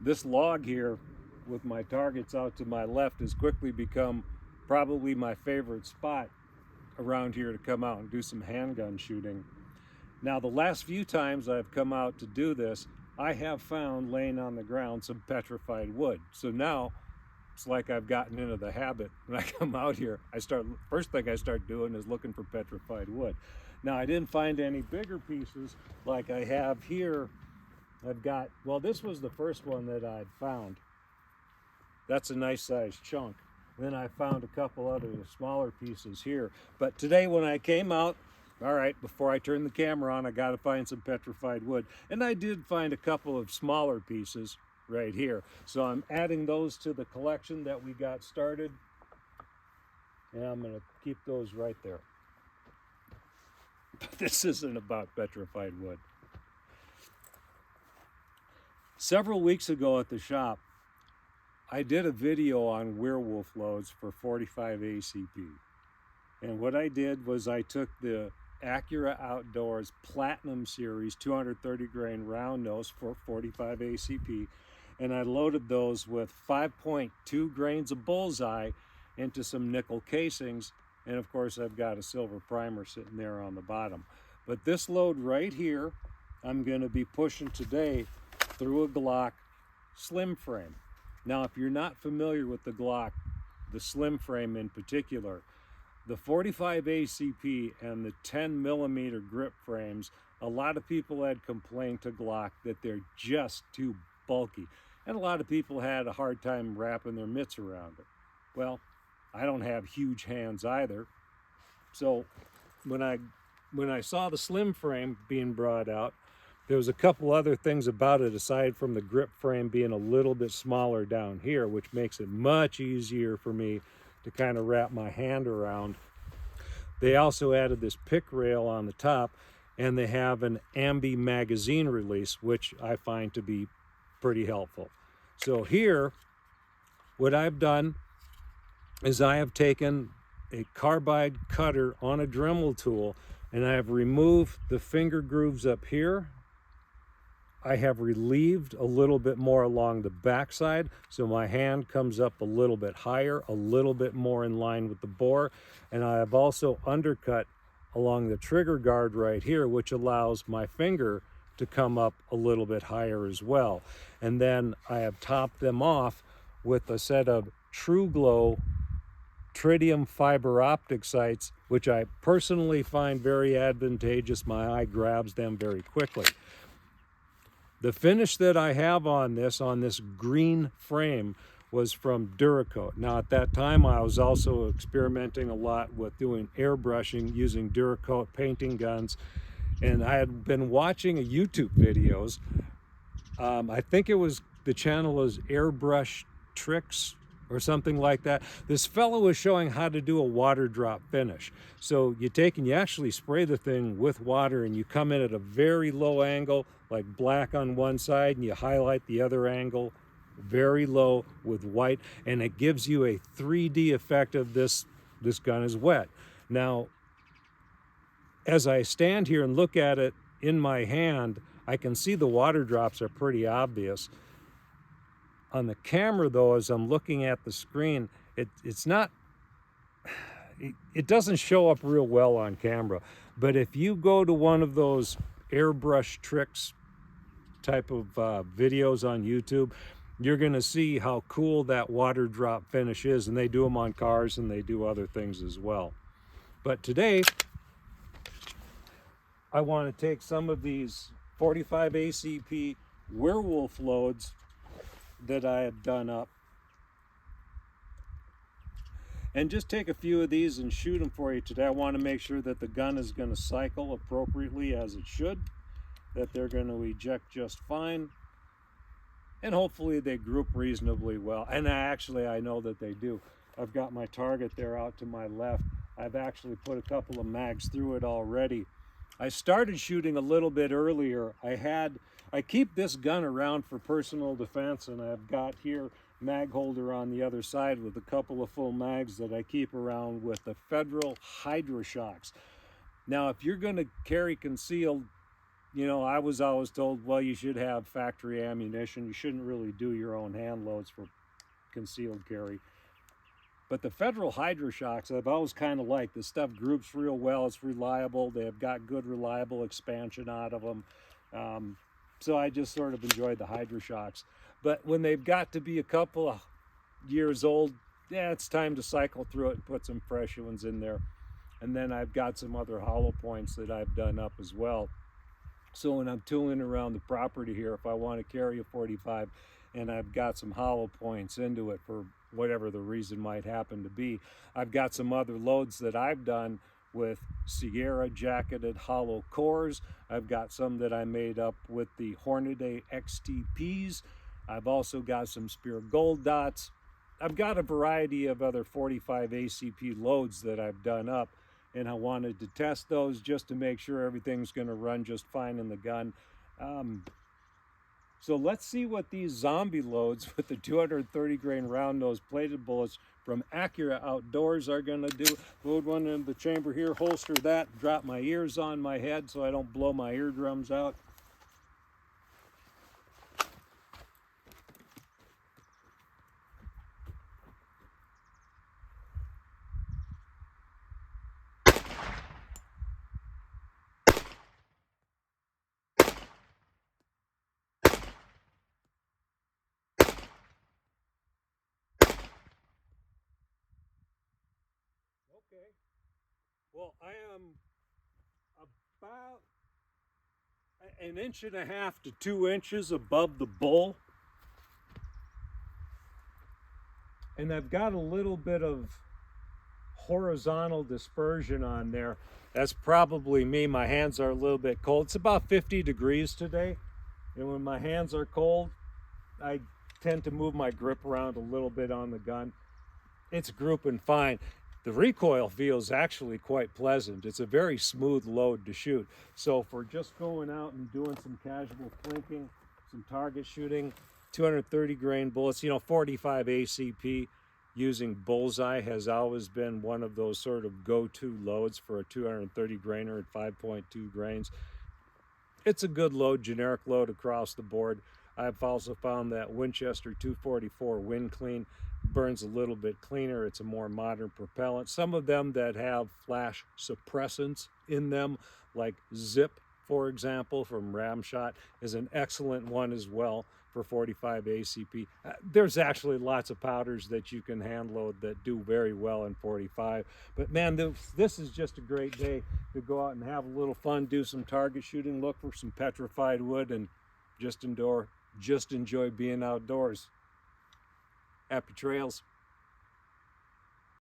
this log here with my targets out to my left has quickly become probably my favorite spot around here to come out and do some handgun shooting. Now, the last few times I've come out to do this, I have found laying on the ground some petrified wood. So now it's like I've gotten into the habit. When I come out here, first thing I start doing is looking for petrified wood. Now, I didn't find any bigger pieces like I have here. I've got, well, this was the first one that I'd found. That's a nice sized chunk. Then I found a couple other smaller pieces here. But today when I came out, all right, before I turn the camera on, I got to find some petrified wood. And I did find a couple of smaller pieces right here. So I'm adding those to the collection that we got started. And I'm going to keep those right there. But this isn't about petrified wood. Several weeks ago at the shop, I did a video on werewolf loads for 45 ACP. And what I did was I took the Acura Outdoors Platinum Series 230 grain round nose for 45 ACP, and I loaded those with 5.2 grains of bullseye into some nickel casings, and of course I've got a silver primer sitting there on the bottom. But this load right here, I'm going to be pushing today through a Glock slim frame. Now, if you're not familiar with the Glock, the slim frame in particular, the 45 ACP and the 10 millimeter grip frames, a lot of people had complained to Glock that they're just too bulky. And a lot of people had a hard time wrapping their mitts around it. Well, I don't have huge hands either. So when I saw the slim frame being brought out, there was a couple other things about it aside from the grip frame being a little bit smaller down here, which makes it much easier for me to kind of wrap my hand around. They also added this pick rail on the top, and they have an ambi magazine release, which I find to be pretty helpful. So here, what I've done is I have taken a carbide cutter on a Dremel tool, and I have removed the finger grooves up here. I have relieved a little bit more along the backside, so my hand comes up a little bit higher, a little bit more in line with the bore. And I have also undercut along the trigger guard right here, which allows my finger to come up a little bit higher as well. And then I have topped them off with a set of True Glow tritium fiber optic sights, which I personally find very advantageous. My eye grabs them very quickly. The finish that I have on this green frame was from Duracoat. Now at that time I was also experimenting a lot with doing airbrushing using Duracoat painting guns, and I had been watching YouTube videos. I think it was, the channel was Airbrush Tricks or something like that. This fellow was showing how to do a water drop finish. So you actually spray the thing with water, and you come in at a very low angle, like black on one side, and you highlight the other angle very low with white, and it gives you a 3D effect of this gun is wet. Now, as I stand here and look at it in my hand, I can see the water drops are pretty obvious. On the camera though, as I'm looking at the screen, it doesn't show up real well on camera. But if you go to one of those airbrush tricks type of videos on YouTube, you're gonna see how cool that water drop finish is, and they do them on cars and they do other things as well. But today, I want to take some of these 45 ACP werewolf loads that I have done up and just take a few of these and shoot them for you today. I want to make sure that the gun is going to cycle appropriately as it should, that they're going to eject just fine, and hopefully they group reasonably well. And I know that they do. I've got my target there out to my left. I've actually put a couple of mags through it already. I started shooting a little bit earlier. I keep this gun around for personal defense, and I've got here mag holder on the other side with a couple of full mags that I keep around with the Federal Hydra Shocks. Now, if you're going to carry concealed You know, I was always told, well, you should have factory ammunition. You shouldn't really do your own hand loads for concealed carry. But the federal hydroshocks, I've always kind of liked. The stuff groups real well. It's reliable. They've got good, reliable expansion out of them. So I just sort of enjoyed the hydroshocks. But when they've got to be a couple of years old, yeah, it's time to cycle through it and put some fresh ones in there. And then I've got some other hollow points that I've done up as well. So when I'm tooling around the property here, if I want to carry a 45 and I've got some hollow points into it for whatever the reason might happen to be, I've got some other loads that I've done with Sierra jacketed hollow cores. I've got some that I made up with the Hornady XTPs. I've also got some Spear Gold Dots. I've got a variety of other 45 ACP loads that I've done up, and I wanted to test those just to make sure everything's going to run just fine in the gun. So let's see what these zombie loads with the 230 grain round nose plated bullets from Accurate Outdoors are going to do. Load one into the chamber here, holster that, drop my ears on my head so I don't blow my eardrums out. Okay. Well, I am about an inch and a half to 2 inches above the bull. And I've got a little bit of horizontal dispersion on there. That's probably me. My hands are a little bit cold. It's about 50 degrees today. And when my hands are cold, I tend to move my grip around a little bit on the gun. It's grouping fine. The recoil feels actually quite pleasant. It's a very smooth load to shoot. So for just going out and doing some casual flinking, some target shooting, 230 grain bullets, you know, 45 ACP using bullseye has always been one of those sort of go-to loads for a 230 grainer at 5.2 grains. It's a good load, generic load across the board. I've also found that Winchester 244 Wind Clean burns a little bit cleaner. It's a more modern propellant. Some of them that have flash suppressants in them, like Zip, for example, from Ramshot, is an excellent one as well for 45 ACP. There's actually lots of powders that you can hand load that do very well in 45. But man, this is just a great day to go out and have a little fun, do some target shooting, look for some petrified wood, and just enjoy being outdoors. Happy trails.